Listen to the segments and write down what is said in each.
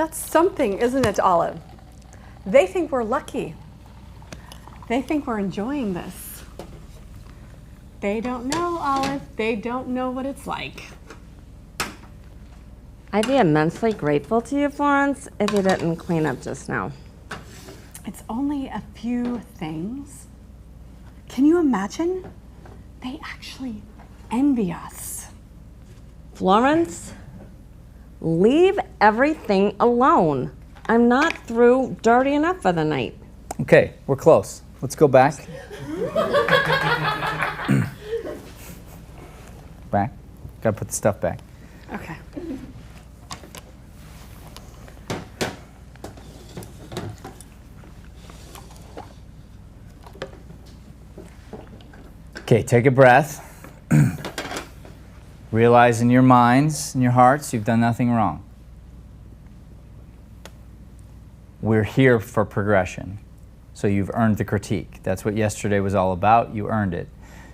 That's something, isn't it, Olive? They think we're lucky. They think we're enjoying this. They don't know, Olive. They don't know what it's like. I'd be immensely grateful to you, Florence, if you didn't clean up just now. It's only a few things. Can you imagine? They actually envy us. Florence, leave everything alone. I'm not through dirty enough for the night. Okay, we're close. Let's go back. Back. Gotta put the stuff back. Okay. Okay, take a breath. Realize in your minds, in your hearts, you've done nothing wrong. We're here for progression. So you've earned the critique. That's what yesterday was all about. You earned it.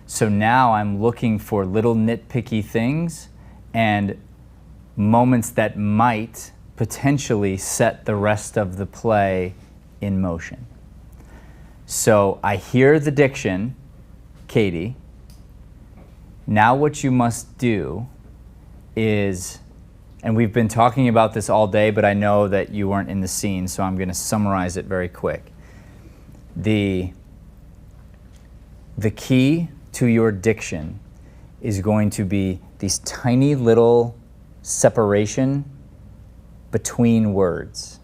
So now I'm looking for little nitpicky things and moments that might potentially set the rest of the play in motion. So I hear the diction, Katie. Now what you must do is, and we've been talking about this all day, but I know that you weren't in the scene, so I'm going to summarize it very quick. The key to your diction is going to be these tiny little separation between words.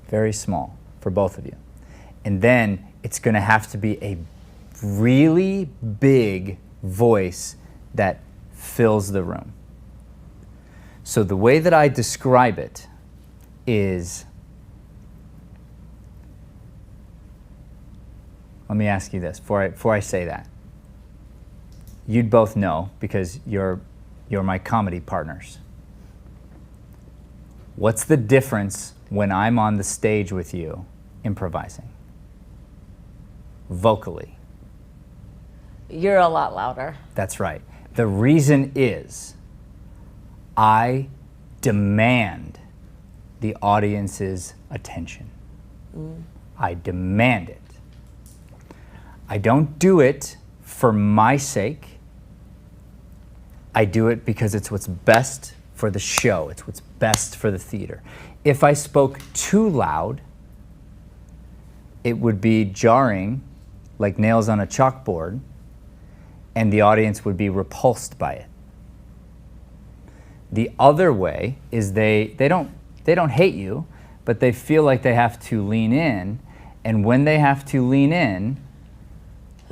Very small for both of you. And then it's going to have to be a really big voice that fills the room. So the way that I describe it is, let me ask you this before I say that. You'd both know because you're my comedy partners. What's the difference when I'm on the stage with you improvising? Vocally. You're a lot louder. That's right. The reason is I demand the audience's attention. I demand it. I don't do it for my sake. I do it because it's what's best for the show. It's what's best for the theater. If I spoke too loud, it would be jarring, like nails on a chalkboard, and the audience would be repulsed by it. The other way is they don't hate you, but they feel like they have to lean in, and when they have to lean in,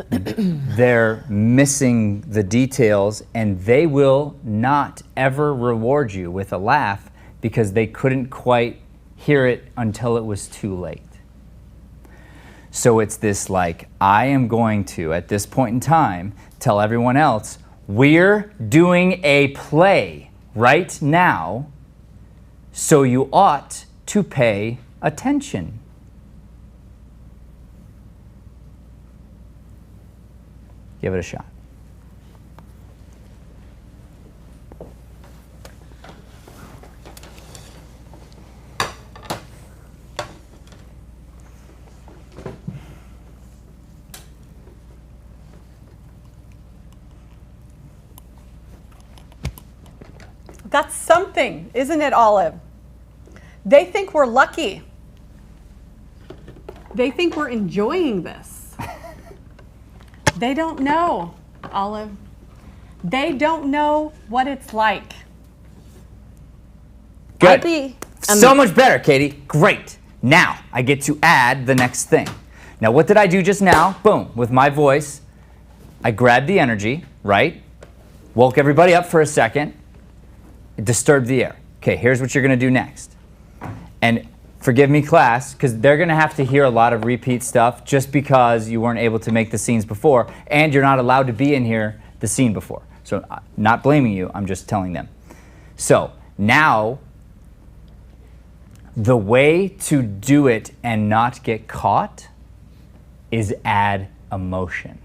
they're missing the details, and they will not ever reward you with a laugh because they couldn't quite hear it until it was too late. So it's this like, I am going to, at this point in time, tell everyone else, we're doing a play right now, so you ought to pay attention. Give it a shot. That's something, isn't it, Olive? They think we're lucky. They think we're enjoying this. They don't know, Olive. They don't know what it's like. Good. So much better, Katie. Great. Now I get to add the next thing. Now what did I do just now? Boom, with my voice, I grabbed the energy, right? Woke everybody up for a second. It disturbed the air. Okay, here's what you're gonna do next. And forgive me, class, because they're gonna have to hear a lot of repeat stuff just because you weren't able to make the scenes before, and you're not allowed to be in here the scene before. So not blaming you, I'm just telling them. So now, the way to do it and not get caught is add emotion.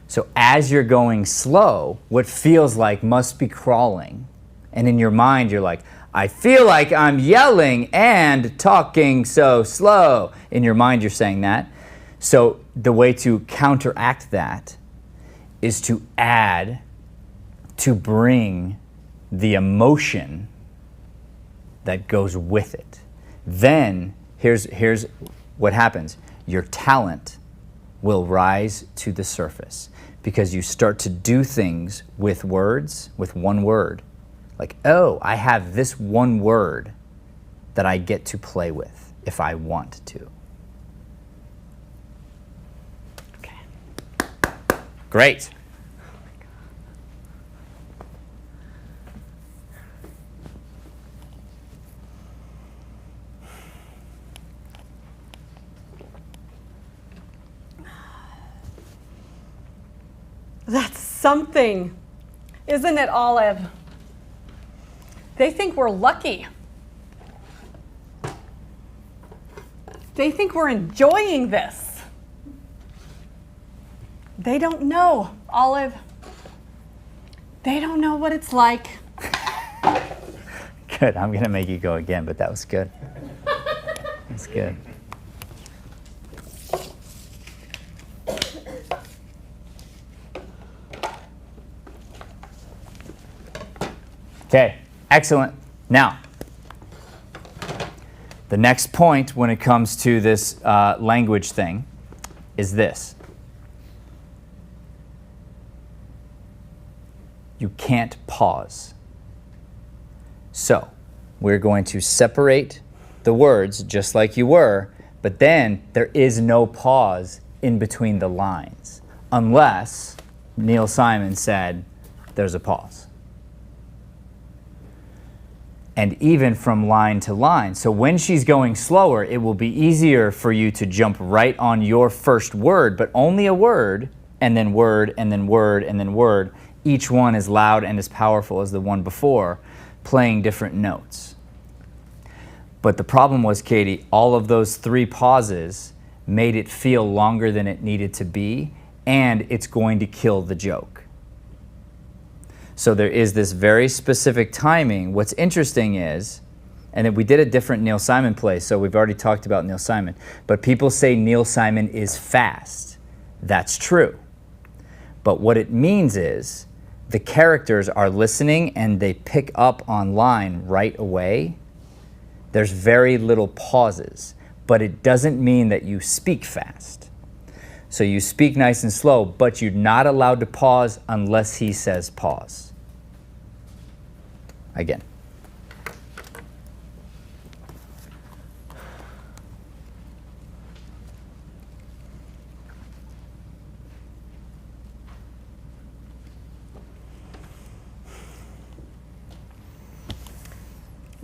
So as you're going slow, what feels like must be crawling And in your mind, you're like, I feel like I'm yelling and talking so slow. In your mind, you're saying that. So the way to counteract that is to add, to bring the emotion that goes with it. Then here's what happens. Your talent will rise to the surface because you start to do things with words, with one word. Like, oh, I have this one word that I get to play with if I want to. Okay. Great. That's something, isn't it, Olive? They think we're lucky. They think we're enjoying this. They don't know, Olive. They don't know what it's like. Good. I'm going to make you go again, but that was good. That's good. Okay, excellent. Now, the next point when it comes to this language thing is this. You can't pause. So, we're going to separate the words just like you were, but then there is no pause in between the lines, unless Neil Simon said there's a pause. And even from line to line. So when she's going slower, it will be easier for you to jump right on your first word, but only a word, and then word, and then word, and then word. Each one is loud and as powerful as the one before, playing different notes. But the problem was, Katie, all of those 3 pauses made it feel longer than it needed to be, and it's going to kill the joke. So there is this very specific timing. What's interesting is, and then we did a different Neil Simon play, so we've already talked about Neil Simon, but people say Neil Simon is fast. That's true. But what it means is the characters are listening and they pick up on line right away. There's very little pauses, but it doesn't mean that you speak fast. So you speak nice and slow, but you're not allowed to pause unless he says pause. Again.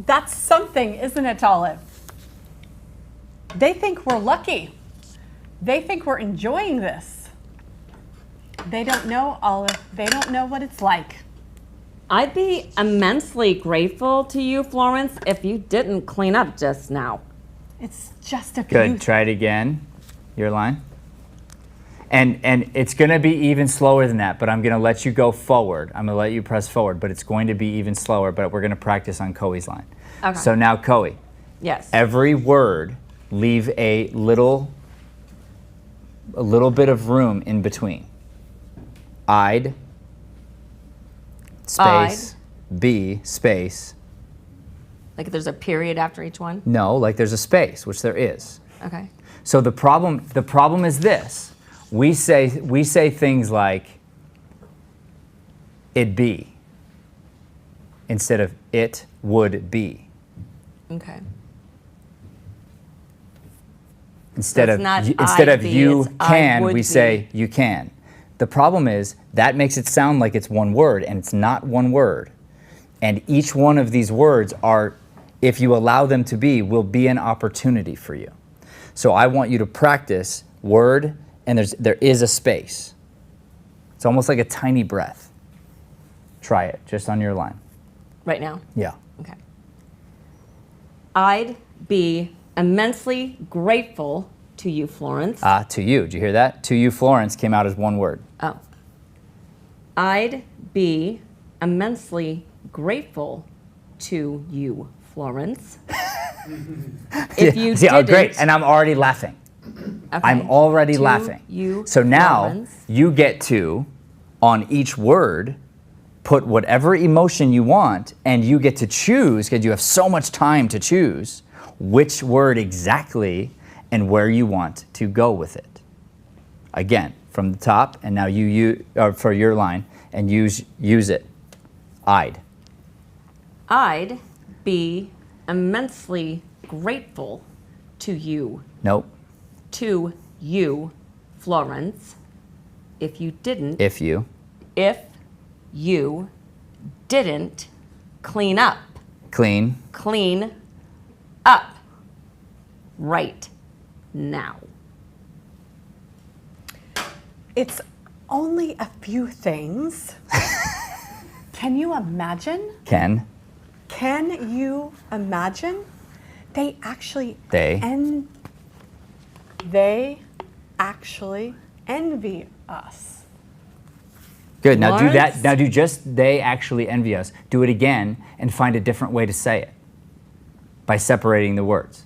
That's something, isn't it, Olive? They think we're lucky. They think we're enjoying this. They don't know, Olive. They don't know what it's like. I'd be immensely grateful to you, Florence, if you didn't clean up just now. It's just a few. Good. Try it again. Your line. And it's going to be even slower than that, but I'm going to let you go forward. I'm going to let you press forward, but it's going to be even slower, but we're going to practice on Coey's line. Okay. So now, Coey. Yes. Every word, leave a little bit of room in between. I'd, space, be, space. Like there's a period after each one? No, like there's a space, which there is. Okay. So the problem is this. We say things like it'd be instead of it would be. Okay. Instead It's not of be, you it's I can, would we say you can. The problem is that makes it sound like it's one word, and it's not one word. And each one of these words are, if you allow them to be, will be an opportunity for you. So I want you to practice word, and there is a space. It's almost like a tiny breath. Try it, just on your line. Right now? Yeah. Okay. I'd be immensely grateful to you, Florence. To you. Did you hear that? To you, Florence came out as one word. Oh. I'd be immensely grateful to you, Florence. If you See, oh, didn't, great, and I'm already laughing. okay, I'm already to laughing. You, So now Florence. you get to, on each word, put whatever emotion you want, and you get to choose, because you have so much time to choose, which word exactly and where you want to go with it. Again, from the top, and now for your line, and use it. I'd be immensely grateful to you. Nope. To you, Florence, if you didn't. If you didn't clean up right now. It's only a few things. Can you imagine? Can you imagine? They actually They actually envy us. Good. Now do that. Lawrence? Now do just they actually envy us. Do it again and find a different way to say it by separating the words.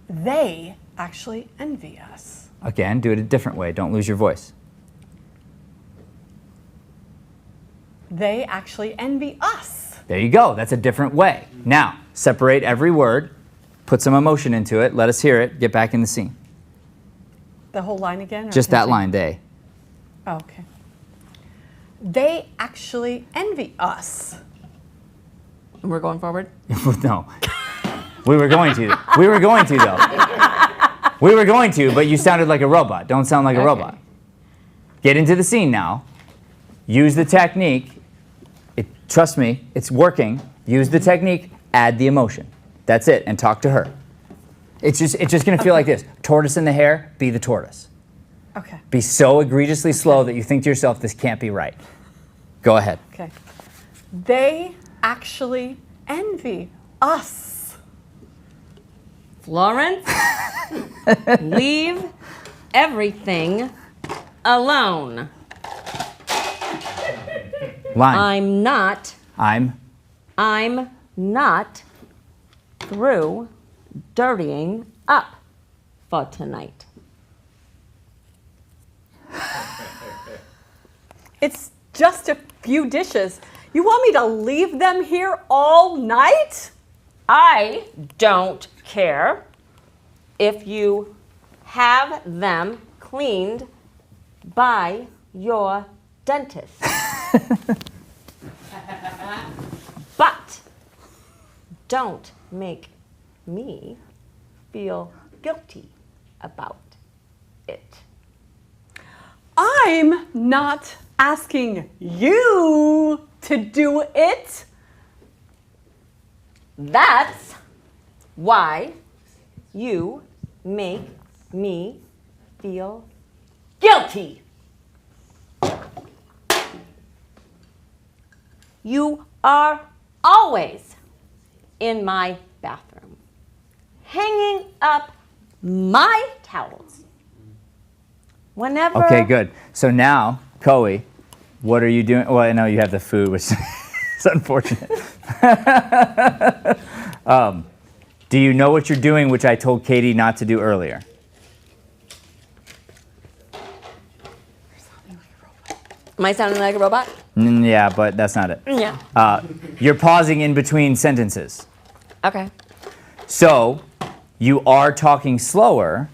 They actually envy us. Again, do it a different way. Don't lose your voice. They actually envy us. There you go. That's a different way. Now, separate every word, put some emotion into it, let us hear it, get back in the scene. The whole line again? Or Just can that I- line, they. Oh, okay. They actually envy us. We're going forward? No. We were going to. We were going to, though. We were going to, but you sounded like a robot. Don't sound like a Okay. robot. Get into the scene now. Use the technique. Trust me, it's working. Use the technique, add the emotion. That's it, and talk to her. It's just going to feel like this. Tortoise in the hare, be the tortoise. Okay. Be so egregiously slow that you think to yourself, this can't be right. Go ahead. Okay. They actually envy us. Florence, leave everything alone. Line. I'm not through dirtying up for tonight. It's just a few dishes. You want me to leave them here all night? I don't care if you have them cleaned by your dentist. But don't make me feel guilty about it. I'm not asking you to do it. That's why you make me feel guilty. You are always in my bathroom, hanging up my towels. Whenever. Okay, good. So now, Coey, what are you doing? Well, I know you have the food, which is unfortunate. Do you know what you're doing, which I told Katie not to do earlier? Am I sounding like a robot? Yeah, but that's not it. Yeah. You're pausing in between sentences. Okay. So you are talking slower.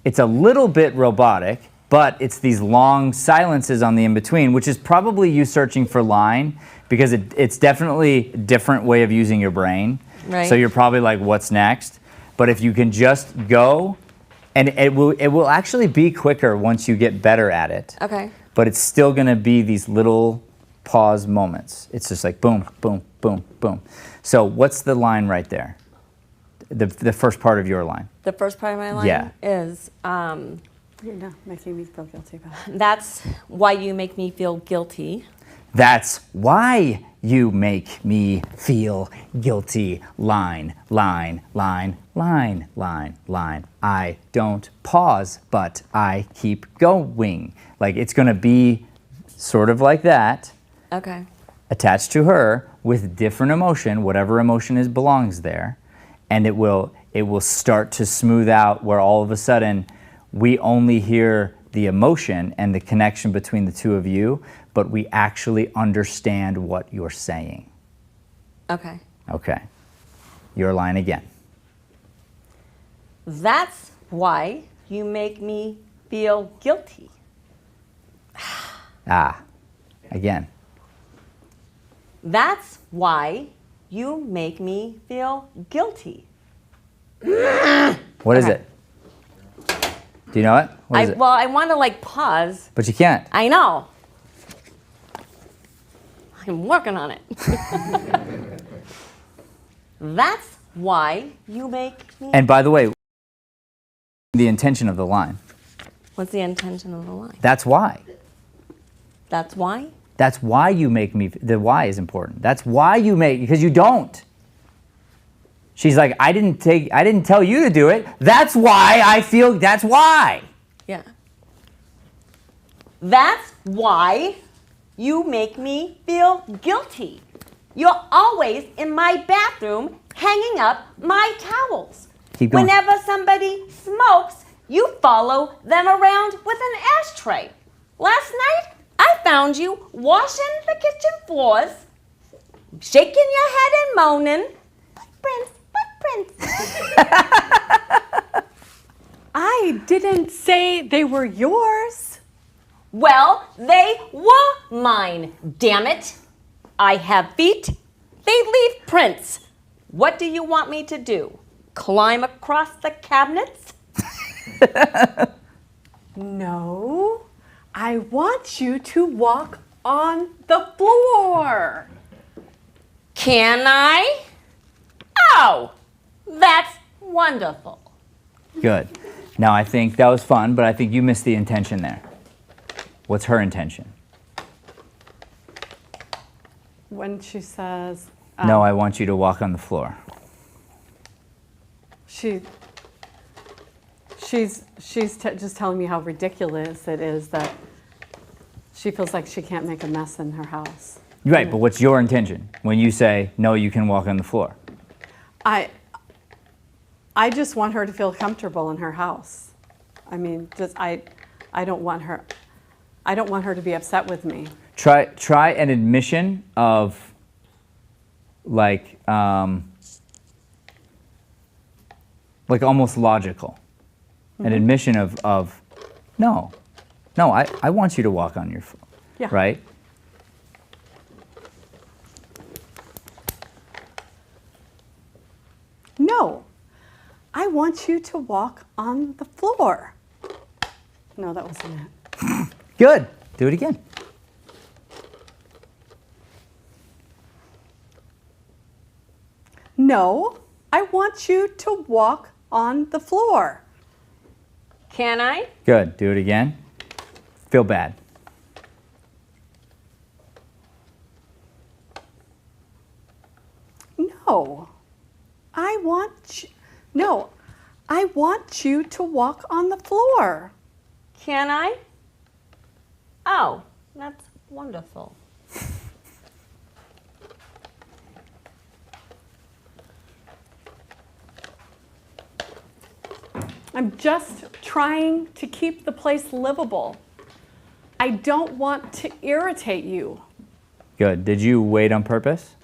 It's a little bit robotic, but it's these long silences on the in-between, which is probably you searching for line, because it's definitely a different way of using your brain. Right. So you're probably like, what's next? But if you can just go, and it will actually be quicker once you get better at it. Okay. But it's still going to be these little pause moments. It's just like boom, boom, boom, boom. So what's the line right there? The first part of your line. The first part of my line Yeah. is, You're not making me feel guilty about it. that's why you make me feel guilty. That's why you make me feel guilty. Line, line, line, line, line, line. I don't pause, but I keep going. Like it's going to be sort of like that, Okay. attached to her with different emotion, whatever emotion is belongs there, and it will start to smooth out where all of a sudden we only hear the emotion and the connection between the two of you, but we actually understand what you're saying. Okay. Okay. Your line again. That's why you make me feel guilty. Again. That's why you make me feel guilty. What is Okay. it? Do you know it? What is it? Well, I want to like pause. But you can't. I know. I'm working on it. That's why you make me. And by the way, the intention of the line. What's the intention of the line? That's why. That's why? That's why you make me, the why is important. That's why you make, because you don't. She's like, I didn't tell you to do it. That's why I feel, that's why. Yeah. That's why you make me feel guilty. You're always in my bathroom hanging up my towels. Keep going. Whenever somebody smokes, you follow them around with an ashtray. Last night, I found you washing the kitchen floors, shaking your head and moaning, footprints, footprints. I didn't say they were yours. Well, they were mine, damn it. I have feet. They leave prints. What do you want me to do? Climb across the cabinets? No, I want you to walk on the floor. Can I? Oh, that's wonderful. Good. Now I think that was fun, but I think you missed the intention there. What's her intention? When she says, No, I want you to walk on the floor. she's just telling me how ridiculous it is that she feels like she can't make a mess in her house. Right, but what's your intention when you say, no, you can walk on the floor? I just want her to feel comfortable in her house. I mean, I don't want her to be upset with me. Try an admission of like almost logical. An admission of no, I want you to walk on your floor. Yeah. Right? No, I want you to walk on the floor. No, that wasn't it. Good. Do it again. No, I want you to walk on the floor. Can I? Good. Do it again. Feel bad. No, I want you to walk on the floor. Can I? Oh, that's wonderful. I'm just trying to keep the place livable. I don't want to irritate you. Good. Did you wait on purpose?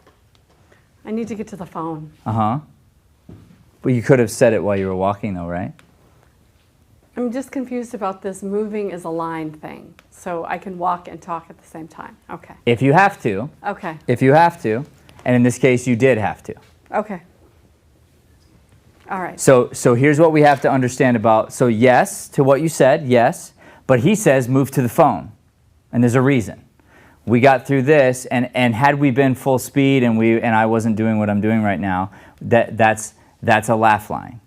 I need to get to the phone. Uh-huh. But you could have said it while you were walking though, right? I'm just confused about this moving is a line thing. So I can walk and talk at the same time. Okay. If you have to. Okay. If you have to. And in this case, you did have to. Okay. All right. So here's what we have to understand about, so yes to what you said, yes, but he says move to the phone, and there's a reason. We got through this, and had we been full speed and I wasn't doing what I'm doing right now, that's a laugh line.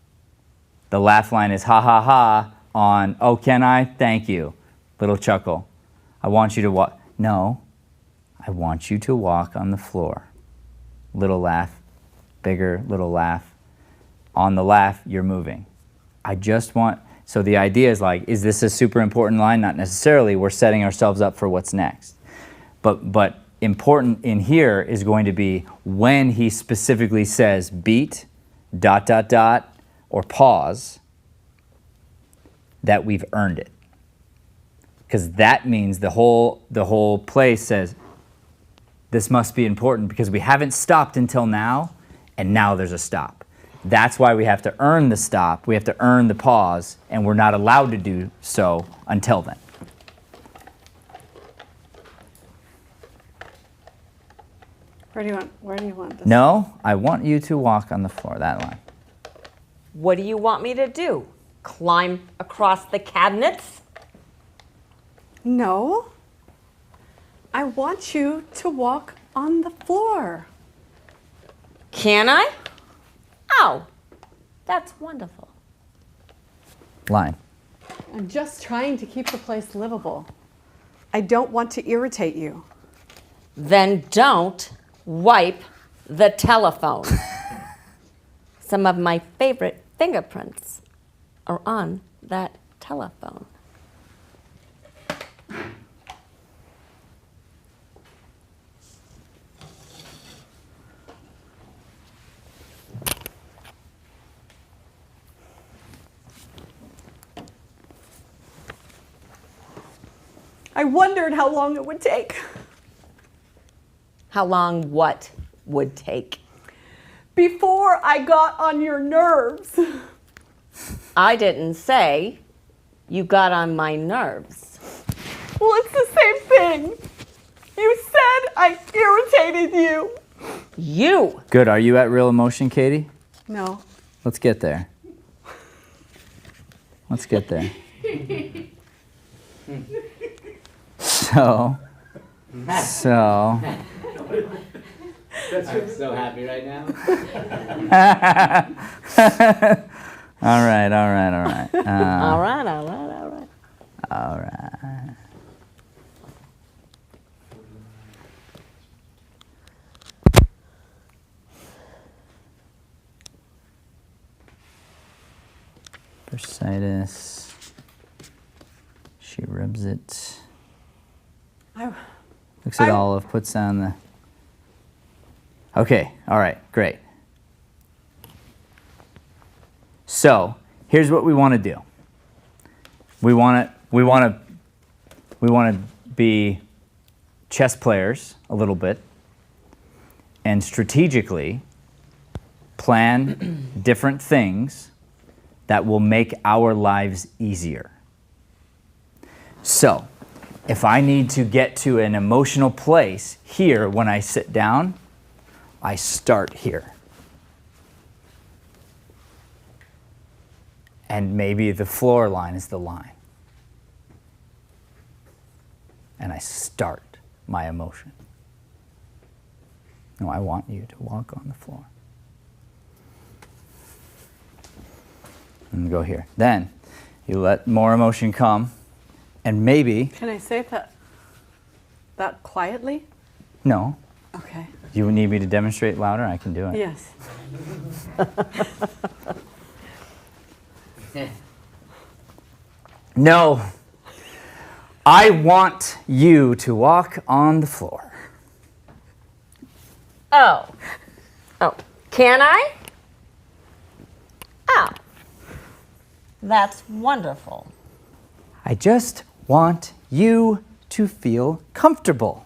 The laugh line is ha ha ha on, oh, can I? Thank you. Little chuckle. I want you to walk. No, I want you to walk on the floor. Little laugh, bigger little laugh. On the laugh, you're moving. I just want, so the idea is like, is this a super important line? Not necessarily. We're setting ourselves up for what's next. But important in here is going to be when he specifically says beat, ... or pause, that we've earned it. Because that means the whole play says, this must be important because we haven't stopped until now, and now there's a stop. That's why we have to earn the stop, we have to earn the pause, and we're not allowed to do so until then. Where do you want this? No, I want you to walk on the floor, that line. What do you want me to do? Climb across the cabinets? No. I want you to walk on the floor. Can I? Oh, that's wonderful. Line. I'm just trying to keep the place livable. I don't want to irritate you. Then don't wipe the telephone. Some of my favorite fingerprints are on that telephone. I wondered how long it would take. How long what would take? Before I got on your nerves. I didn't say you got on my nerves. Well, it's the same thing. You said I irritated you. You! Good, are you at real emotion, Katie? No. Let's get there. Let's get there. So. I'm so happy right now. All right. All right. All right. Bursitis. She rubs it. Looks at Olive, puts down the... Okay, all right, great. So, here's what we want to do. We want to be chess players a little bit and strategically plan different things that will make our lives easier. So, if I need to get to an emotional place here when I sit down, I start here. And maybe the floor line is the line. And I start my emotion. No, I want you to walk on the floor. And go here. Then you let more emotion come. And maybe... Can I say that quietly? No. Okay. You need me to demonstrate louder? I can do it. Yes. No. I want you to walk on the floor. Oh. Can I? Oh. That's wonderful. I just want you to feel comfortable.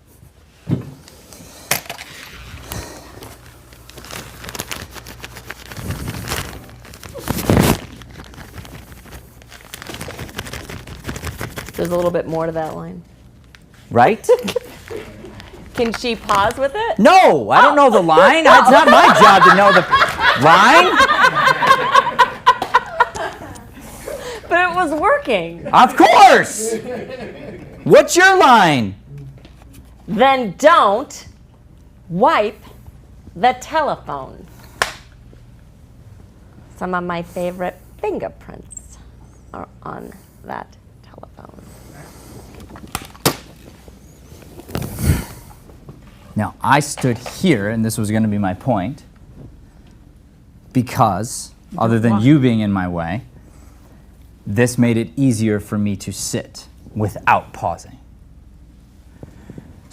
There's a little bit more to that line. Right? Can she pause with it? No, I don't know the line. It's not my job to know the line. But it was working. Of course. What's your line? Then don't wipe the telephone. Some of my favorite fingerprints are on that telephone. Now, I stood here, and this was going to be my point, because, other than you being in my way, this made it easier for me to sit without pausing.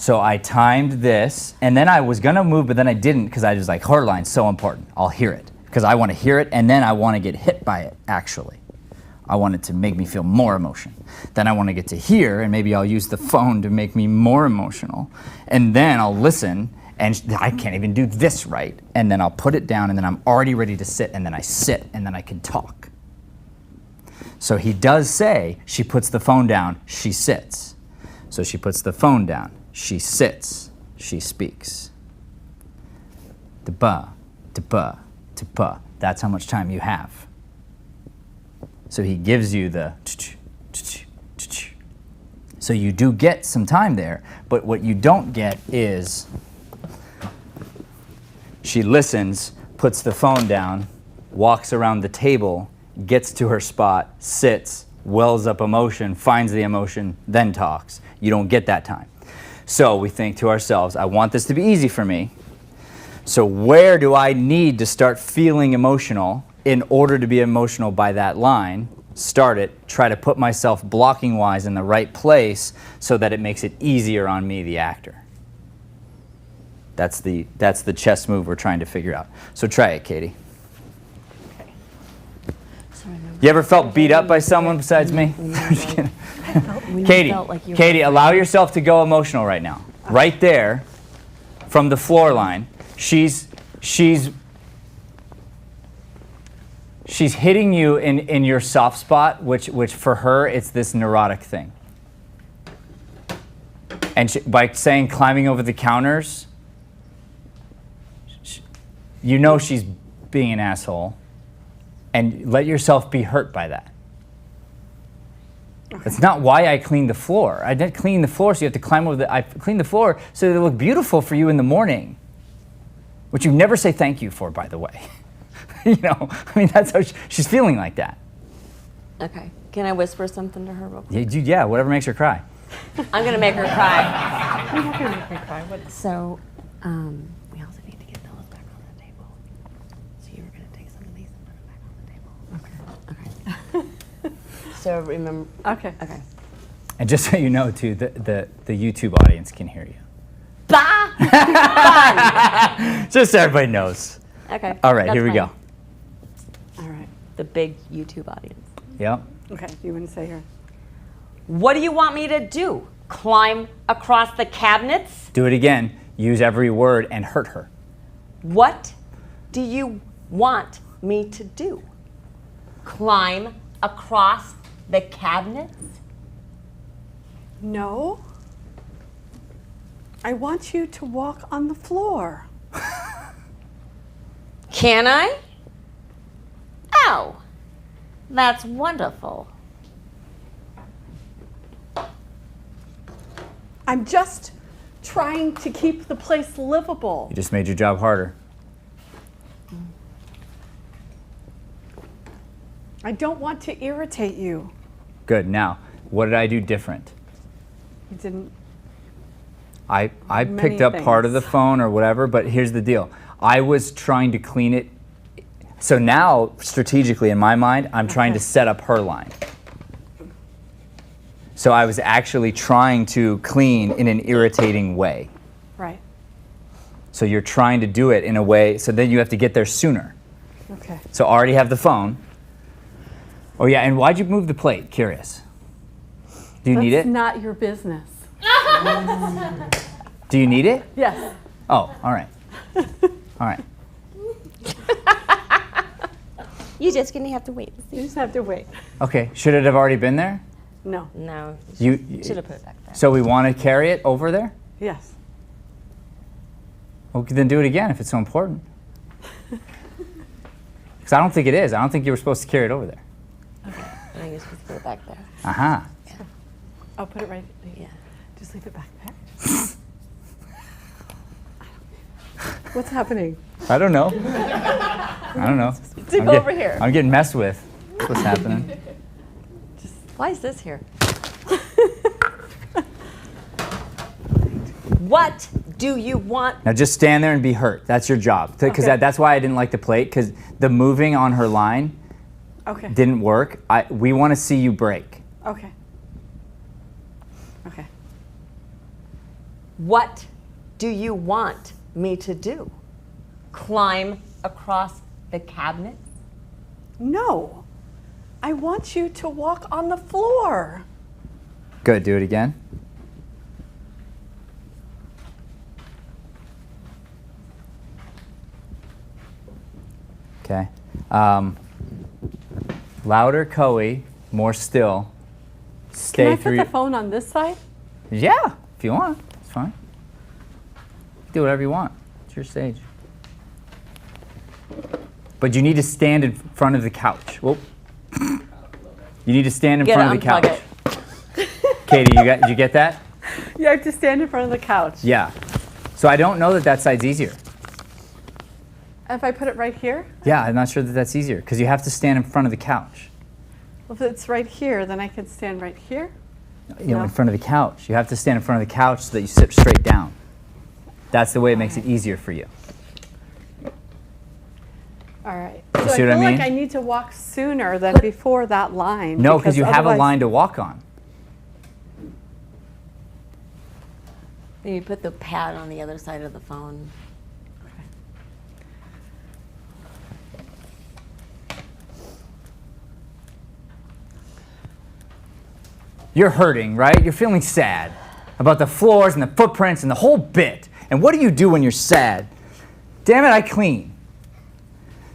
So I timed this, and then I was gonna move, but then I didn't because I was like, her line's so important. I'll hear it because I want to hear it, and then I want to get hit by it. Actually, I want it to make me feel more emotion. Then I want to get to hear, and maybe I'll use the phone to make me more emotional, and then I'll listen. And I can't even do this right. And then I'll put it down, and then I'm already ready to sit, and then I sit, and then I can talk. So he does say, she puts the phone down, she sits. So she puts the phone down, she sits, she speaks. Da-ba, da-ba, da-ba. That's how much time you have. So he gives you the so you do get some time there, but what you don't get is she listens, puts the phone down, walks around the table, gets to her spot, sits, wells up emotion, finds the emotion, then talks. You don't get that time. So we think to ourselves, I want this to be easy for me. So where do I need to start feeling emotional in order to be emotional by that line? Start it, try to put myself blocking-wise in the right place so that it makes it easier on me, the actor. That's the chess move we're trying to figure out. So try it, Katie. You ever felt beat up by someone besides me? I'm just kidding. Katie, allow yourself to go emotional right now. Right there, from the floor line, she's hitting you in your soft spot, which for her, it's this neurotic thing. And by saying climbing over the counters, you know she's being an asshole, and let yourself be hurt by that. That's not why I cleaned the floor. I didn't clean the floor so you have to climb over I cleaned the floor so that it looked beautiful for you in the morning, which you never say thank you for, by the way. You know, I mean, that's how she's feeling like that. Okay. Can I whisper something to her real quick? Yeah, whatever makes her cry. I'm going to make her cry. You're not gonna make me cry. What? So, we also need to get those back on the table. So you were going to take some of these and put them back on the table. Okay. So remember. Okay. Okay. And just so you know, too, the YouTube audience can hear you. Bah! Just so everybody knows. Okay. All right, that's here we fine. go. All right. The big YouTube audience. Yep. Okay. You want to say here? What do you want me to do? Climb across the cabinets? Do it again. Use every word and hurt her. What do you want me to do? Climb across the cabinets? No. I want you to walk on the floor. Can I? Oh, that's wonderful. I'm just trying to keep the place livable. You just made your job harder. I don't want to irritate you. Good. Now, what did I do different? You didn't. I Many picked up part of the things. phone or whatever, but here's the deal. I was trying to clean it. So now, strategically, in my mind, I'm trying to set up her line. So I was actually trying to clean in an irritating way. Right. So you're trying to do it in a way, so then you have to get there sooner. Okay. So I already have the phone. Oh yeah, and why'd you move the plate? Curious. Do you need That's it? not your business. Do you need it? Yes. Oh, all right. All right. You're just gonna have to wait. You just have to wait. Okay, should it have already been there? No. No, You should have put it back there. So we want to carry it over there? Yes. Okay, then do it again if it's so important. Because I don't think it is. I don't think you were supposed to carry it over there. Okay, now you're supposed to put it back there. Aha. I'll put it right. Yeah. Just leave it back there. What's happening? I don't know. I don't know. Dip over here. I'm getting messed with. That's what's happening. Why is this here? What do you want? Now just stand there and be hurt. That's your job. Because Okay. that's why I didn't like the plate, because the moving on her line Okay. didn't work. We want to see you break. Okay. Okay. What do you want me to do? Climb across the cabinet? No. I want you to walk on the floor. Good, do it again. Okay. Louder, Coey, more still. Stay Can I through put the phone on this side? Yeah, if you want, it's fine. Do whatever you want. It's your stage. But you need to stand in front of the couch. Whoop. You need to stand in front of the couch. Katie, did you get that? You have to stand in front of the couch. Yeah. So I don't know that that side's easier. If I put it right here? Yeah, I'm not sure that that's easier because you have to stand in front of the couch. Well, if it's right here, then I can stand right here. You know, No. in front of the couch. You have to stand in front of the couch so that you sit straight down. That's the way it makes it easier for you. All right. You So see I what I feel mean? like I need to walk sooner than before that line. No, because you have a otherwise- line to walk on. Then you put the pad on the other side of the phone. You're hurting, right? You're feeling sad about the floors and the footprints and the whole bit. And what do you do when you're sad? Damn it, I clean.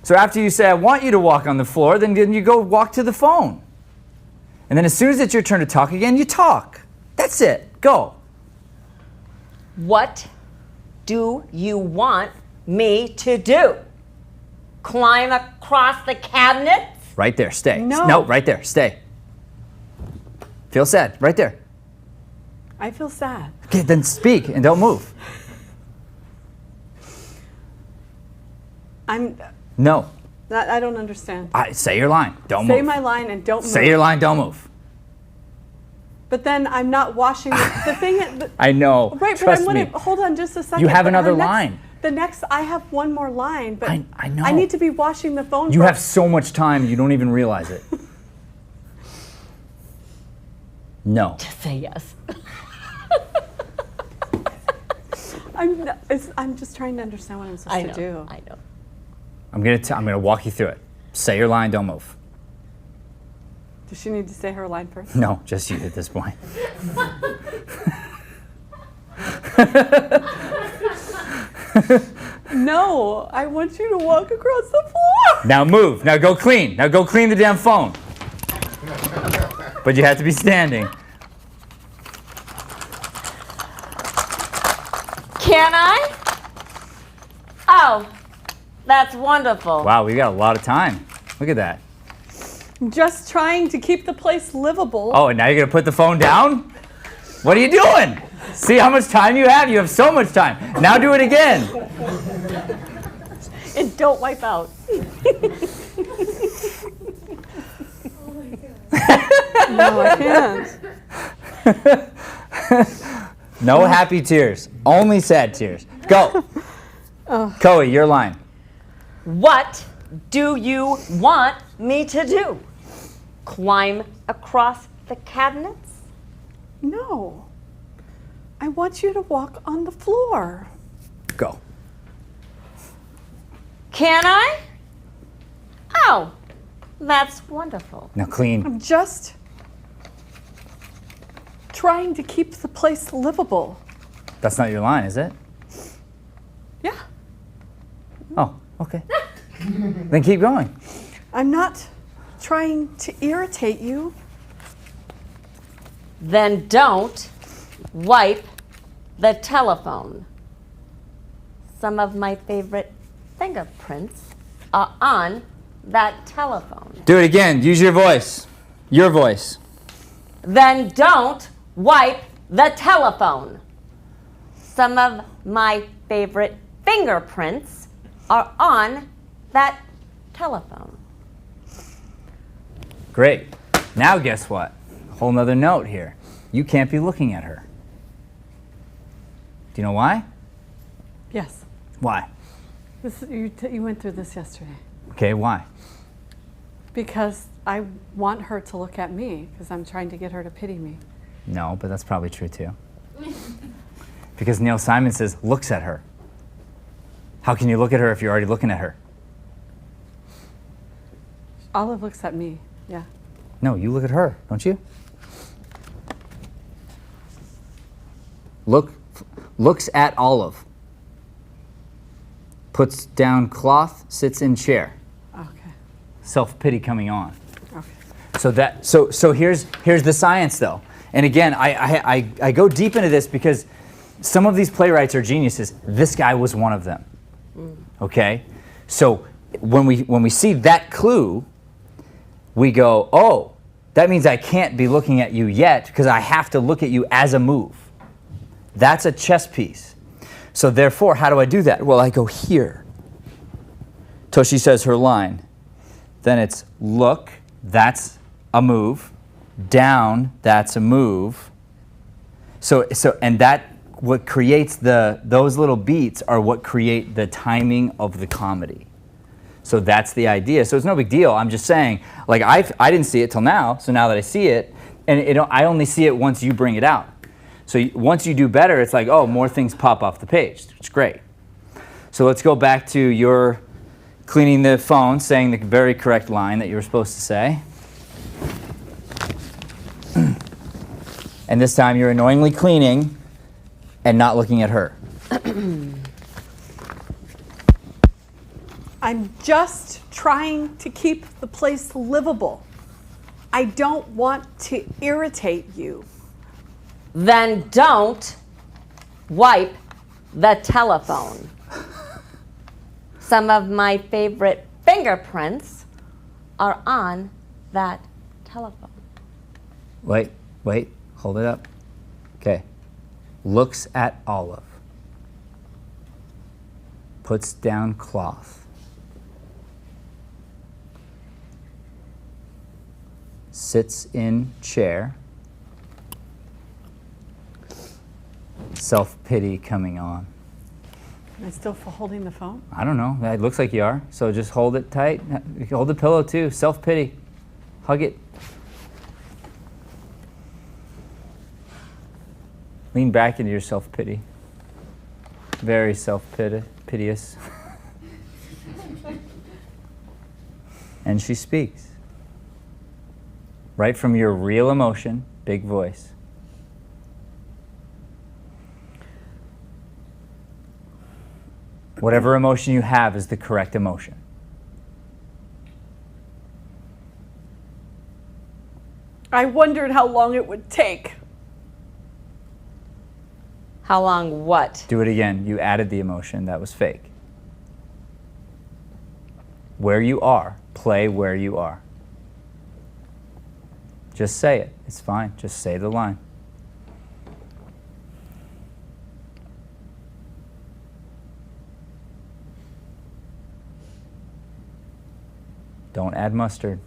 So after you say, I want you to walk on the floor, then you go walk to the phone. And then as soon as it's your turn to talk again, you talk. That's it. Go. What do you want me to do? Climb across the cabinets? Right there. Stay. No. No, right there. Stay. Feel sad. Right there. I feel sad. Okay, then speak and don't move. No. I don't understand. Say your line. Don't Say move. my line and don't move. Say your line. Don't move. But then I'm not washing the thing. I know. Right, Trust but I'm me. gonna hold on just a second. You have but another our next- line. The next, I have one more line, but I know. I need to be washing the phone. You for- have so much time, you don't even realize it. No. Say yes. I'm just trying to understand what I'm supposed I to know. do. I know. I'm gonna walk you through it. Say your line, don't move. Does she need to say her line first? No, just you at this point. No, I want you to walk across the floor. Now move. Now go clean. Now go clean the damn phone. But you have to be standing. Can I? Oh, that's wonderful. Wow, we got a lot of time. Look at that. I'm just trying to keep the place livable. Oh, and now you're gonna put the phone down? What are you doing? See how much time you have? You have so much time. Now do it again. And don't wipe out. No, I can't. No happy tears. Only sad tears. Go. Coey, your line. What do you want me to do? Climb across the cabinets? No. I want you to walk on the floor. Go. Can I? Oh, that's wonderful. Now clean. I'm just trying to keep the place livable. That's not your line, is it? Yeah. Oh, okay. Then keep going. I'm not trying to irritate you. Then don't wipe the telephone. Some of my favorite fingerprints are on that telephone. Do it again. Use your voice. Your voice. Then don't wipe the telephone. Some of my favorite fingerprints are on that telephone. Great. Now guess what? A whole nother note here. You can't be looking at her. Do you know why? Yes. Why? You went through this yesterday. Okay, why? Because I want her to look at me because I'm trying to get her to pity me. No, but that's probably true too. Because Neil Simon says, looks at her. How can you look at her if you're already looking at her? Olive looks at me. Yeah. No, you look at her, don't you? Looks at Olive. Puts down cloth, sits in chair. Okay. Self-pity coming on. Okay. So here's the science though. And again, I go deep into this because some of these playwrights are geniuses. This guy was one of them. Okay? So when we see that clue, we go, oh, that means I can't be looking at you yet because I have to look at you as a move. That's a chess piece. So therefore, how do I do that? Well, I go here. Till she says her line. Then it's look, that's a move. Down, that's a move. And that what creates those little beats are what create the timing of the comedy. So that's the idea. So it's no big deal. I'm just saying, like I didn't see it till now. So now that I see it, and I only see it once you bring it out. So once you do better, it's like, oh, more things pop off the page. It's great. So let's go back to your cleaning the phone, saying the very correct line that you were supposed to say. And this time you're annoyingly cleaning and not looking at her. I'm just trying to keep the place livable. I don't want to irritate you. Then don't wipe the telephone. Some of my favorite fingerprints are on that telephone. Wait, hold it up. Okay. Looks at Olive. Puts down cloth. Sits in chair. Self-pity coming on. Am I still holding the phone? I don't know. It looks like you are. So just hold it tight. You can hold the pillow too. Self-pity. Hug it. Lean back into your self-pity. Very self-piteous. And she speaks. Right from your real emotion, big voice. Whatever emotion you have is the correct emotion. I wondered how long it would take. How long what? Do it again. You added the emotion. That was fake. Where you are. Play where you are. Just say it. It's fine. Just say the line. Don't add mustard.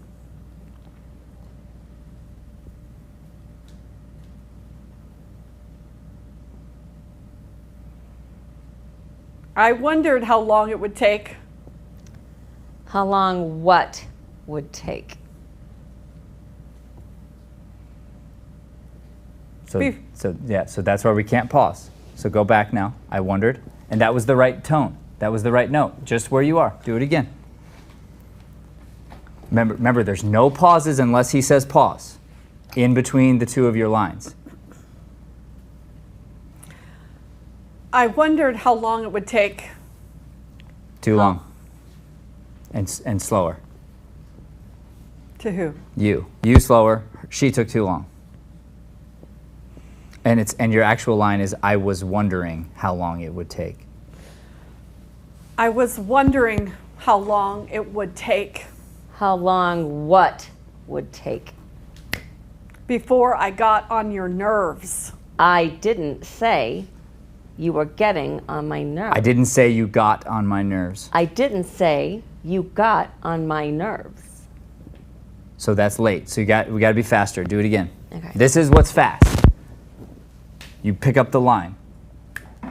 I wondered how long it would take. How long what would take? So that's where we can't pause. So go back now. I wondered. And that was the right tone. That was the right note. Just where you are. Do it again. Remember, there's no pauses unless he says pause in between the two of your lines. I wondered how long it would take. Too long. And slower. To who? You slower. She took too long. And your actual line is, I was wondering how long it would take. I was wondering how long it would take. How long what would take? Before I got on your nerves. I didn't say you were getting on my nerves. I didn't say you got on my nerves. I didn't say you got on my nerves. So that's late. So we got to be faster. Do it again. Okay. This is what's fast. You pick up the line.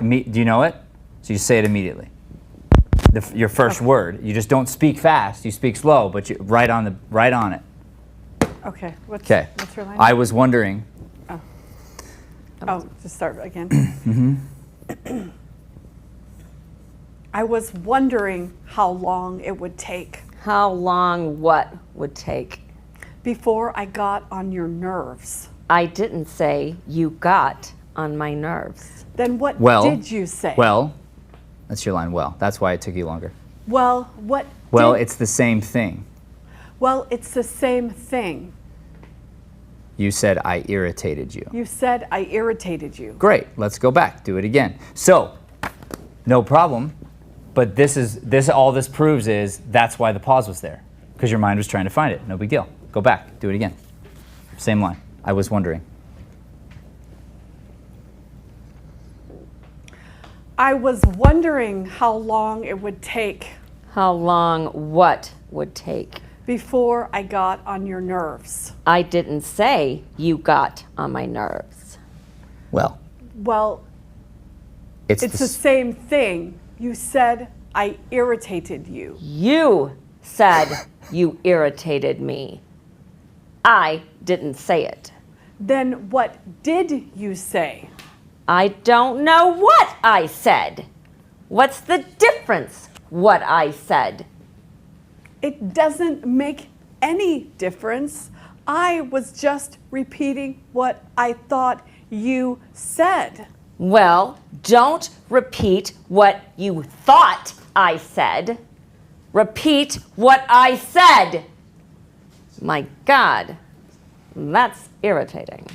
Do you know it? So you say it immediately. Your first word. You just don't speak fast. You speak slow, but you right on it. Okay. What's your line? I was wondering. Oh, just start again. I was wondering how long it would take How long what would take? before I got on your nerves. I didn't say you got on my nerves. Then what Well, did you say? Well, that's your line. Well, that's why it took you longer. Well, what Well, did- it's the same thing. Well, it's the same thing. You said I irritated you. You said I irritated you. Great. Let's go back. Do it again. So, no problem. But all this proves is that's why the pause was there, because your mind was trying to find it. No big deal. Go back. Do it again. Same line. I was wondering. I was wondering how long it would take How long what would take? before I got on your nerves. I didn't say you got on my nerves. Well, Well, it's it's the same thing. You said I irritated you. You said you irritated me. I didn't say it. Then what did you say? I don't know what I said. What's the difference, what I said? It doesn't make any difference. I was just repeating what I thought you said. Well, don't repeat what you thought I said. Repeat what I said. My God, that's irritating.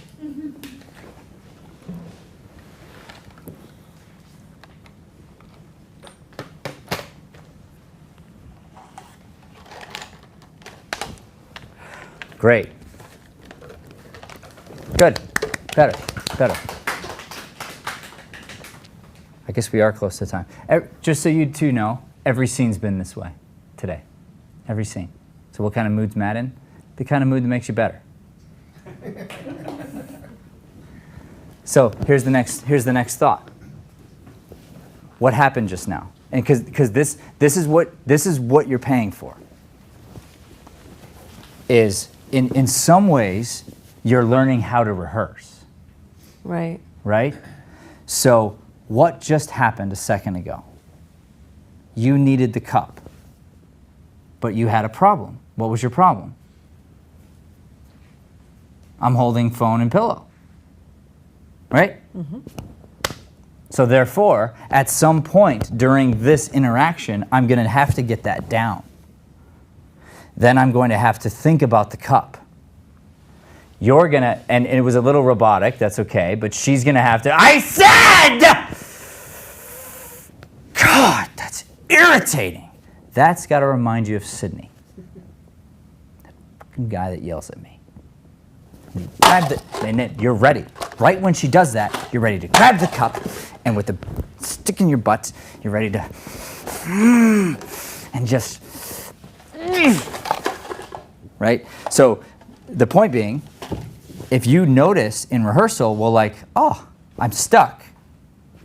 Great. Good. Better. Better. I guess we are close to time. Just so you two know, every scene's been this way today. Every scene. So what kind of mood's Matt in? The kind of mood that makes you better. So here's the next thought. What happened just now? And because this is what you're paying for. Is in some ways you're learning how to rehearse. Right. Right? So what just happened a second ago? You needed the cup, but you had a problem. What was your problem? I'm holding phone and pillow. Right? Mm-hmm. So therefore, at some point during this interaction, I'm going to have to get that down. Then I'm going to have to think about the cup. You're going to, and it was a little robotic, that's okay, but she's going to have to, I said! God, that's irritating. That's got to remind you of Sydney. That fucking guy that yells at me. You grab and you're ready. Right when she does that, you're ready to grab the cup, and with the stick in your butt, you're ready to, and just, right? So the point being, if you notice in rehearsal, well, like, oh, I'm stuck.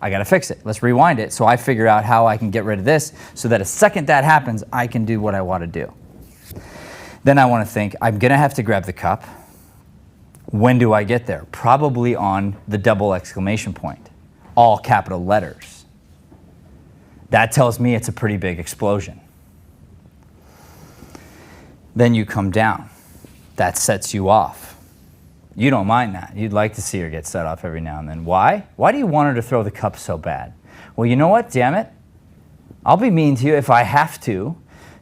I got to fix it. Let's rewind it so I figure out how I can get rid of this so that a second that happens, I can do what I want to do. Then I want to think, I'm going to have to grab the cup. When do I get there? Probably on the double exclamation point, all capital letters. That tells me it's a pretty big explosion. Then you come down. That sets you off. You don't mind that. You'd like to see her get set off every now and then. Why? Why do you want her to throw the cup so bad? Well, you know what? Damn it. I'll be mean to you if I have to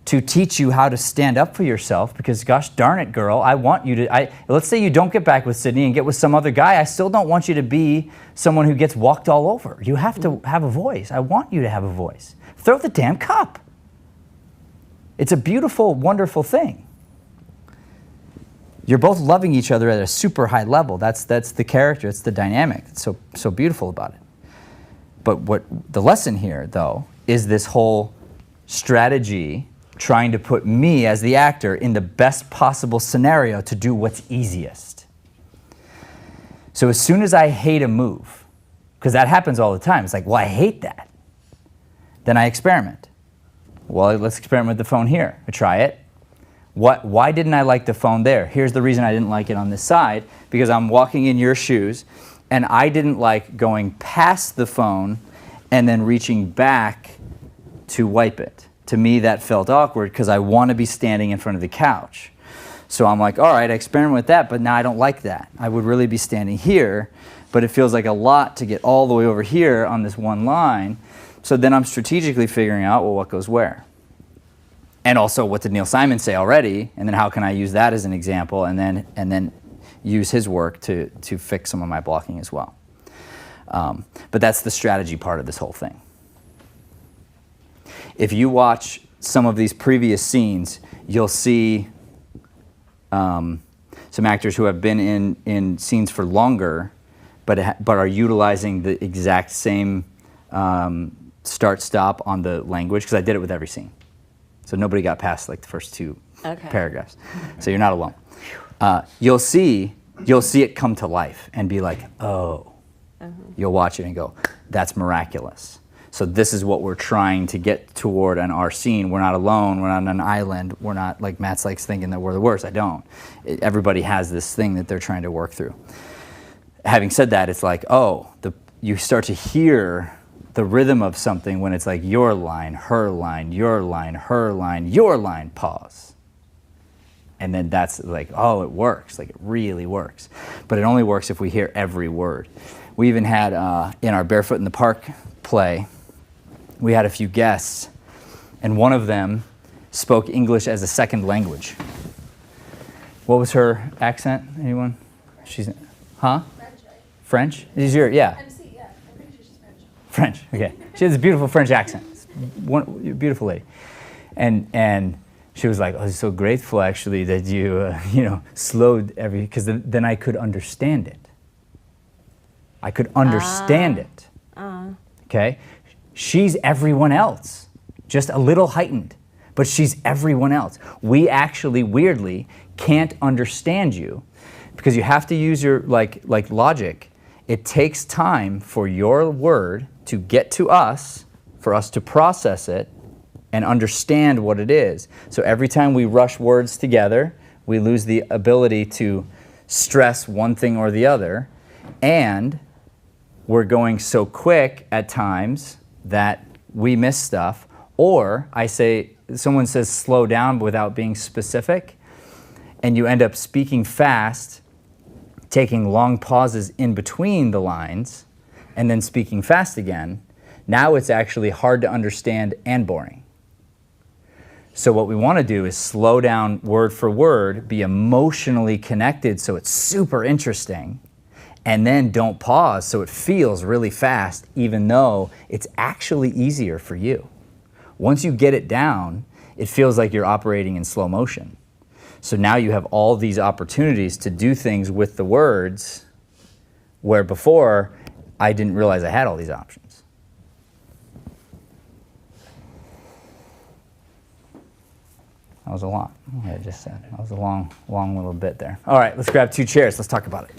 teach you how to stand up for yourself, because gosh darn it, girl, I want you to, let's say you don't get back with Sydney and get with some other guy, I still don't want you to be someone who gets walked all over. You have to have a voice. I want you to have a voice. Throw the damn cup. It's a beautiful, wonderful thing. You're both loving each other at a super high level. That's the character, it's the dynamic. It's so beautiful about it. But what the lesson here, though, is this whole strategy trying to put me as the actor in the best possible scenario to do what's easiest. So as soon as I hate a move, because that happens all the time, it's like, well, I hate that. Then I experiment. Well, let's experiment with the phone here. I try it. Why didn't I like the phone there? Here's the reason I didn't like it on this side, because I'm walking in your shoes, and I didn't like going past the phone and then reaching back to wipe it. To me, that felt awkward because I want to be standing in front of the couch. So I'm like, all right, I experiment with that, but now I don't like that. I would really be standing here, but it feels like a lot to get all the way over here on this one line. So then I'm strategically figuring out, well, what goes where? And also, what did Neil Simon say already? And then how can I use that as an example and then use his work to fix some of my blocking as well. But that's the strategy part of this whole thing. If you watch some of these previous scenes, you'll see some actors who have been in scenes for longer, but are utilizing the exact same start-stop on the language, because I did it with every scene. So nobody got past like the first two paragraphs. So you're not alone. You'll see it come to life and be like, oh. You'll watch it and go, that's miraculous. So this is what we're trying to get toward in our scene. We're not alone. We're not on an island. We're not like Matt's like thinking that we're the worst. I don't. Everybody has this thing that they're trying to work through. Having said that, it's like, oh, you start to hear the rhythm of something when it's like your line, her line, your line, her line, your line, pause. And then that's like, oh, it works. Like, it really works. But it only works if we hear every word. We even had, in our Barefoot in the Park play, we had a few guests, and one of them spoke English as a second language. What was her accent? Anyone? She's, huh? French, right? French? Is your, yeah. MC, yeah. I'm pretty sure she's French. French, okay. She has a beautiful French accent. Beautiful lady. And she was like, oh, I'm so grateful actually that you, slowed because then I could understand it. I could understand it. Okay? She's everyone else, just a little heightened, but she's everyone else. We actually, weirdly, can't understand you because you have to use your, like logic. It takes time for your word to get to us, for us to process it and understand what it is. So every time we rush words together, we lose the ability to stress one thing or the other, and we're going so quick at times that we miss stuff. Or someone says slow down without being specific, and you end up speaking fast, taking long pauses in between the lines, and then speaking fast again. Now it's actually hard to understand and boring. So what we want to do is slow down word for word, be emotionally connected so it's super interesting, and then don't pause so it feels really fast, even though it's actually easier for you. Once you get it down, it feels like you're operating in slow motion. So now you have all these opportunities to do things with the words, where before I didn't realize I had all these options. That was a lot. I just said that was a long little bit there. All right, let's grab 2 chairs. Let's talk about it.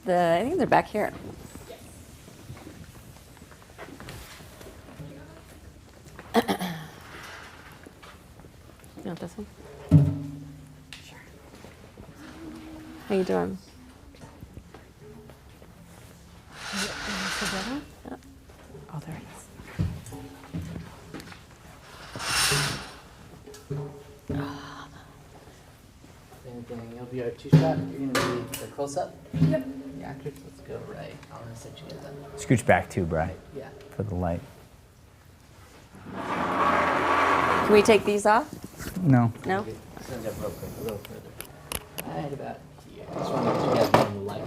I think they're back here. You want this one? Sure. How you doing? Oh, there it is. Anything, you'll be our 2-shot. You're going to be the close-up? Yep. The actors, let's go right. I'm going to set you guys up. Scooch back too, Bri, Yeah. for the light. Can we take these off? No. No? Stand up real quick, a little further. Right about here. Just want to make sure you guys know the light.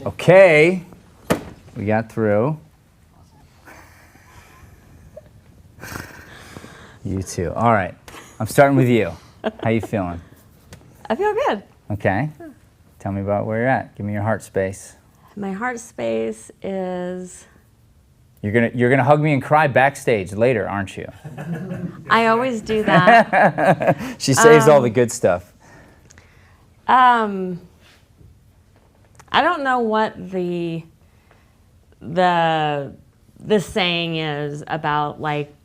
Okay, we got through. You too. All right, I'm starting with you. How you feeling? I feel good. Okay. Tell me about where you're at. Give me your heart space. My heart space is... You're gonna hug me and cry backstage later, aren't you? I always do that. She saves all the good stuff. I don't know what the saying is about like,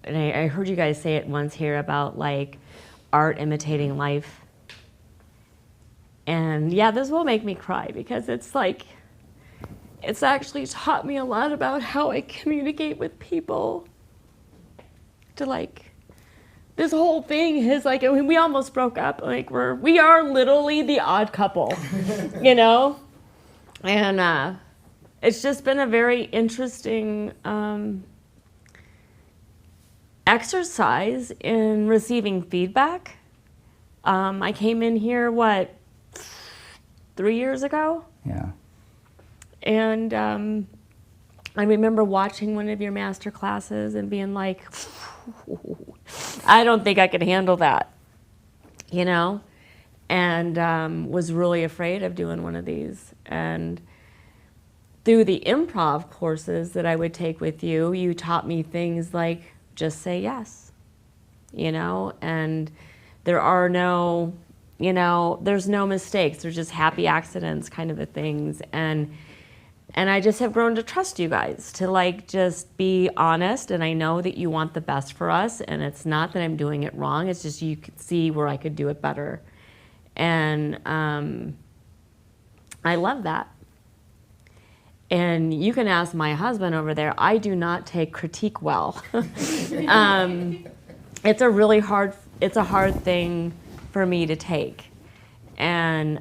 and I heard you guys say it once here about like, art imitating life. And yeah, this will make me cry because it's like, it's actually taught me a lot about how I communicate with people. To like, this whole thing is like, I mean, we almost broke up. Like we are literally the odd couple, you know? And it's just been a very interesting exercise in receiving feedback. I came in here, 3 years ago? Yeah. And I remember watching one of your master classes and being like, I don't think I can handle that, you know? And was really afraid of doing one of these. And through the improv courses that I would take with you, you taught me things like just say yes, you know? And there are no, you know, there's no mistakes. There's just happy accidents kind of things. And I just have grown to trust you guys to like just be honest. And I know that you want the best for us. And it's not that I'm doing it wrong. It's just you could see where I could do it better. And I love that. And you can ask my husband over there. I do not take critique well. It's a really hard, it's a hard thing for me to take. And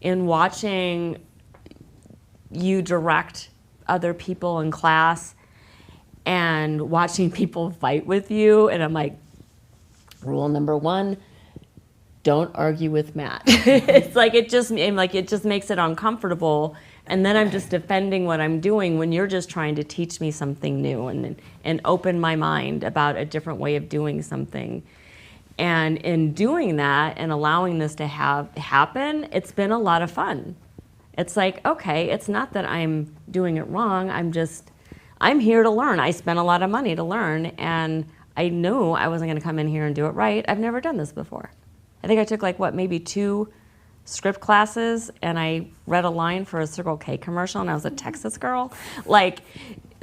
in watching you direct other people in class and watching people fight with you, and I'm like, rule number 1, don't argue with Matt. It's like it just makes it uncomfortable, and then I'm just defending what I'm doing when you're just trying to teach me something new and open my mind about a different way of doing something. And in doing that and allowing this to happen, it's been a lot of fun. It's like, okay, it's not that I'm doing it wrong. I'm here to learn. I spent a lot of money to learn, and I knew I wasn't going to come in here and do it right. I've never done this before. I think I took maybe 2 script classes, and I read a line for a Circle K commercial, and I was a Texas girl.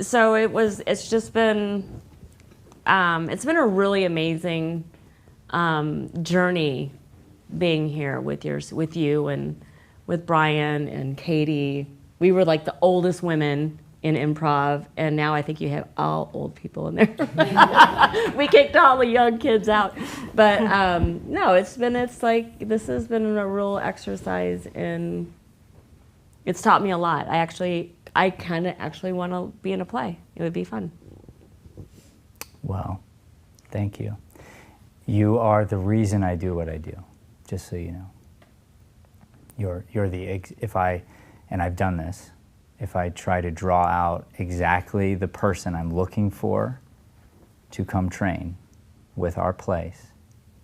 So it's just been, it's been a really amazing journey being here with you and with Brian and Katie. We were like the oldest women in improv, and now I think you have all old people in there. We kicked all the young kids out. But no, this has been a real exercise in, it's taught me a lot. I kind of actually want to be in a play. It would be fun. Well, thank you. You are the reason I do what I do, just so you know. And I've done this, if I try to draw out exactly the person I'm looking for to come train with our place,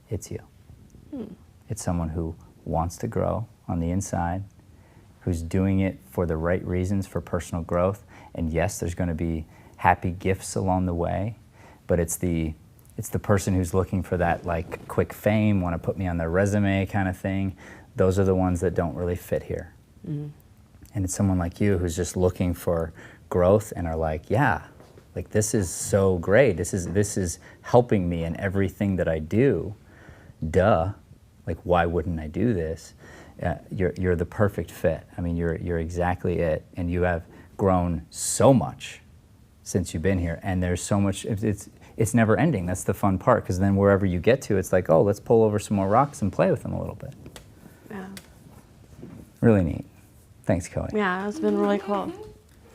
it's you. It's someone who wants to grow on the inside, who's doing it for the right reasons for personal growth. And yes, there's going to be happy gifts along the way, but it's the person who's looking for that like quick fame, want to put me on their resume kind of thing. Those are the ones that don't really fit here. Mm-hmm. And it's someone like you who's just looking for growth and are like, yeah, like this is so great. This is helping me in everything that I do. Duh. Like, why wouldn't I do this? You're the perfect fit. I mean, you're exactly it. And you have grown so much since you've been here. And there's so much, it's never ending. That's the fun part, because then wherever you get to, it's like, oh, let's pull over some more rocks and play with them a little bit. Yeah. Really neat. Thanks, Coey. Yeah, it's been really cool.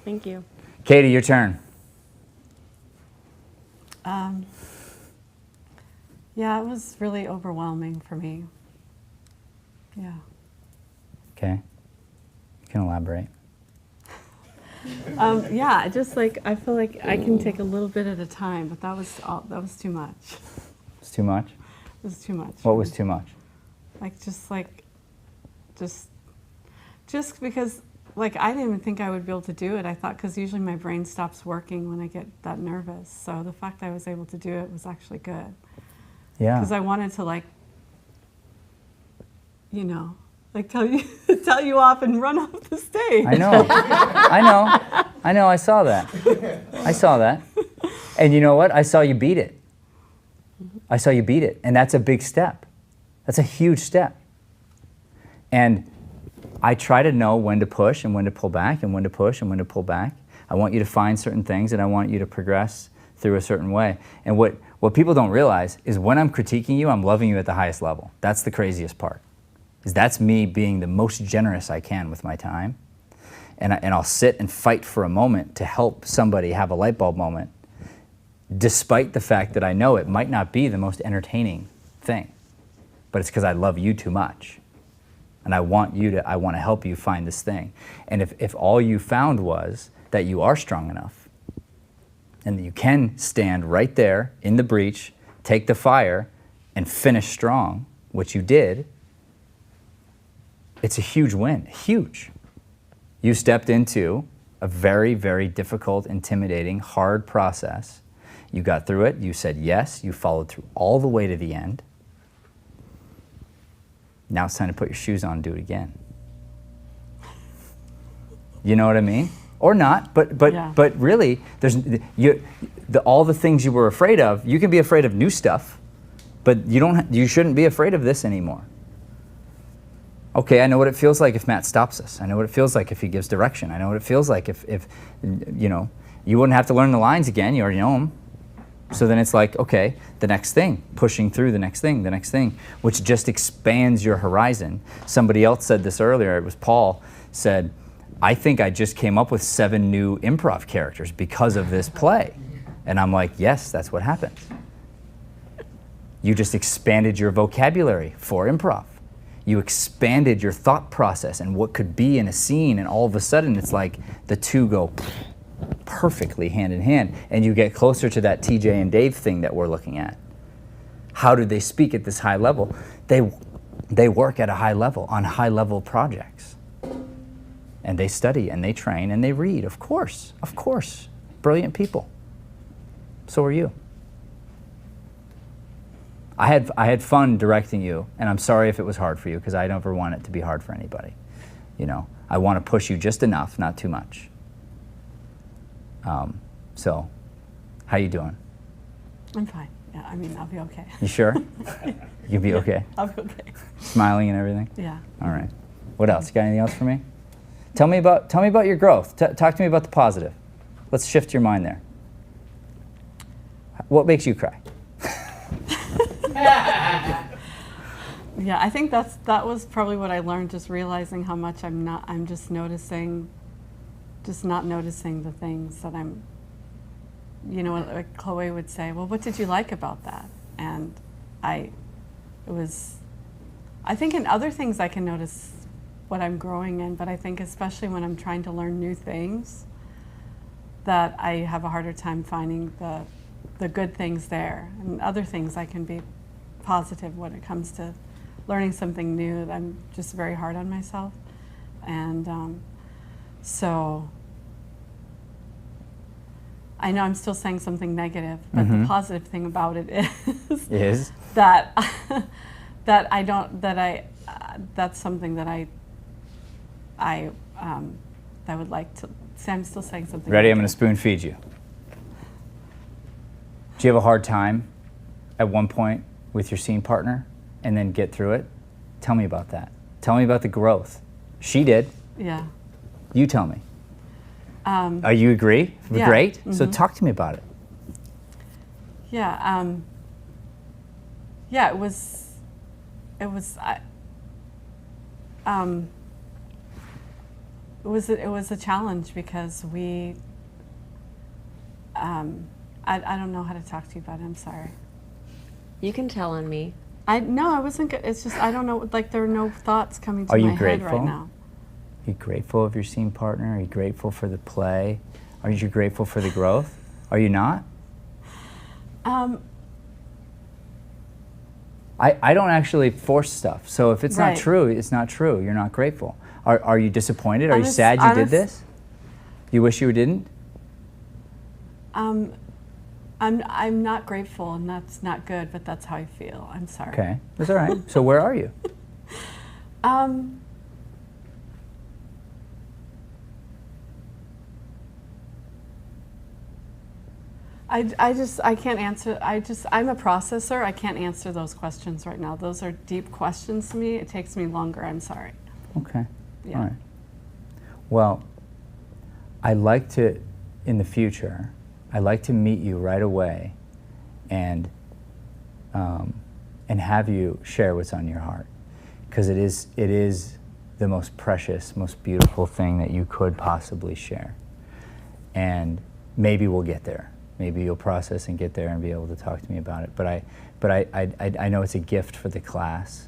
Thank you. Katie, your turn. Yeah, it was really overwhelming for me. Yeah. Okay. You can elaborate. Yeah, just like, I feel like I can take a little bit at a time, but that was too much. It's too much? It was too much. What was too much? Just because, like, I didn't even think I would be able to do it. I thought, because usually my brain stops working when I get that nervous. So the fact that I was able to do it was actually good. Yeah. Because I wanted to, like, you know, like tell you off and run off the stage. I know. I saw that. And you know what? I saw you beat it. I saw you beat it. And that's a big step. That's a huge step. And I try to know when to push and when to pull back and when to push and when to pull back. I want you to find certain things and I want you to progress through a certain way. And what people don't realize is when I'm critiquing you, I'm loving you at the highest level. That's the craziest part. Is that's me being the most generous I can with my time. And I'll sit and fight for a moment to help somebody have a light bulb moment, despite the fact that I know it might not be the most entertaining thing. But it's because I love you too much. And I want to help you find this thing. And if all you found was that you are strong enough and that you can stand right there in the breach, take the fire, and finish strong, which you did, it's a huge win, huge. You stepped into a very, very difficult, intimidating, hard process. You got through it, you said yes, you followed through all the way to the end. Now it's time to put your shoes on and do it again. You know what I mean? Or not, but really, there's all the things you were afraid of. You can be afraid of new stuff, but you shouldn't be afraid of this anymore. Okay, I know what it feels like if Matt stops us. I know what it feels like if he gives direction. I know what it feels like if you know, you wouldn't have to learn the lines again. You already know them. So then it's like, okay, the next thing, pushing through the next thing, which just expands your horizon. Somebody else said this earlier. It was Paul said, I think I just came up with 7 new improv characters because of this play. And I'm like, yes, that's what happened. You just expanded your vocabulary for improv. You expanded your thought process and what could be in a scene, and all of a sudden it's like the two go perfectly hand in hand, and you get closer to that TJ and Dave thing that we're looking at. How do they speak at this high level? They work at a high level on high level projects. And they study and they train and they read, of course. Brilliant people. So are you. I had fun directing you, and I'm sorry if it was hard for you, because I never want it to be hard for anybody. You know, I want to push you just enough, not too much. So, how you doing? I'm fine. Yeah, I mean, I'll be okay. You sure? You'll be okay? I'll be okay. Smiling and everything? Yeah. All right. What else? You got anything else for me? Tell me about your growth. Talk to me about the positive. Let's shift your mind there. What makes you cry? Yeah, I think that was probably what I learned, just realizing how much I'm just not noticing the things that I'm, you know, like Chloe would say, well, what did you like about that? And I think in other things I can notice what I'm growing in, but I think especially when I'm trying to learn new things, that I have a harder time finding the good things there. And other things I can be positive when it comes to learning something new. I'm just very hard on myself. And so I know I'm still saying something negative, but the positive thing about it is that that's something that I would like to say. I'm still saying something. Ready? I'm going to spoon feed you. Do you have a hard time at one point with your scene partner and then get through it? Tell me about that. Tell me about the growth. She did. Yeah. You tell me. You agree? Yeah. Great. So talk to me about it. Yeah. Yeah. It was a challenge because I don't know how to talk to you about it. I'm sorry. You can tell on me. I wasn't good. It's just I don't know. Like there are no thoughts coming to Are you my grateful? head right now. Are you grateful of your scene partner? Are you grateful for the play? Are you grateful for the growth? Are you not? I don't actually force stuff. So if it's not true, it's not true. You're not grateful. Are you disappointed? Are you sad you did this? You wish you didn't? I'm not grateful, and that's not good, but that's how I feel. I'm sorry. Okay, that's all right. So where are you? I can't answer. I'm a processor. I can't answer those questions right now. Those are deep questions to me. It takes me longer. I'm sorry. Okay. Yeah. All right. Well, I'd like to, in the future, I'd like to meet you right away and have you share what's on your heart. Because it is the most precious, most beautiful thing that you could possibly share. And maybe we'll get there. Maybe you'll process and get there and be able to talk to me about it. But I know it's a gift for the class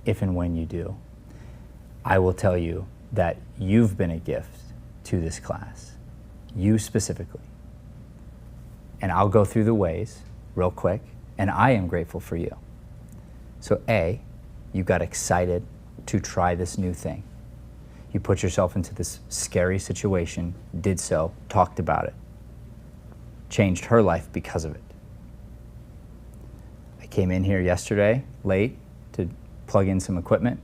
if and when you do. I will tell you that you've been a gift to this class, you specifically. And I'll go through the ways real quick, and I am grateful for you. So A, you got excited to try this new thing. You put yourself into this scary situation, did so, talked about it, changed her life because of it. I came in here yesterday, late, to plug in some equipment.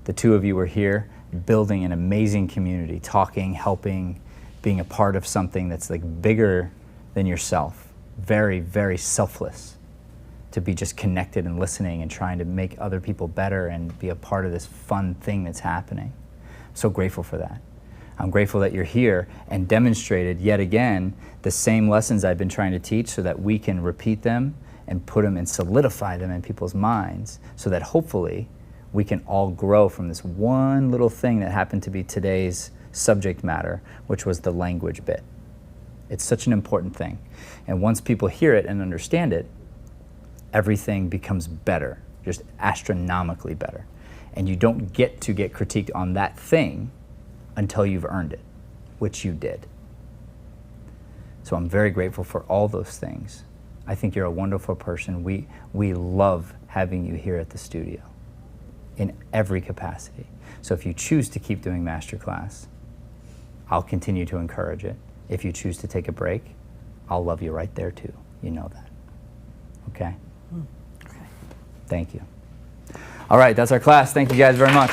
The two of you were here building an amazing community, talking, helping, being a part of something that's like bigger than yourself. Very, very selfless. To be just connected and listening and trying to make other people better and be a part of this fun thing that's happening. I'm so grateful for that. I'm grateful that you're here and demonstrated yet again the same lessons I've been trying to teach so that we can repeat them and put them and solidify them in people's minds so that hopefully we can all grow from this one little thing that happened to be today's subject matter, which was the language bit. It's such an important thing. And once people hear it and understand it, everything becomes better, just astronomically better. And you don't get to get critiqued on that thing until you've earned it, which you did. So I'm very grateful for all those things. I think you're a wonderful person. We love having you here at the studio in every capacity. So if you choose to keep doing MasterClass, I'll continue to encourage it. If you choose to take a break, I'll love you right there too. You know that. Okay? Okay. Thank you. All right, that's our class. Thank you guys very much.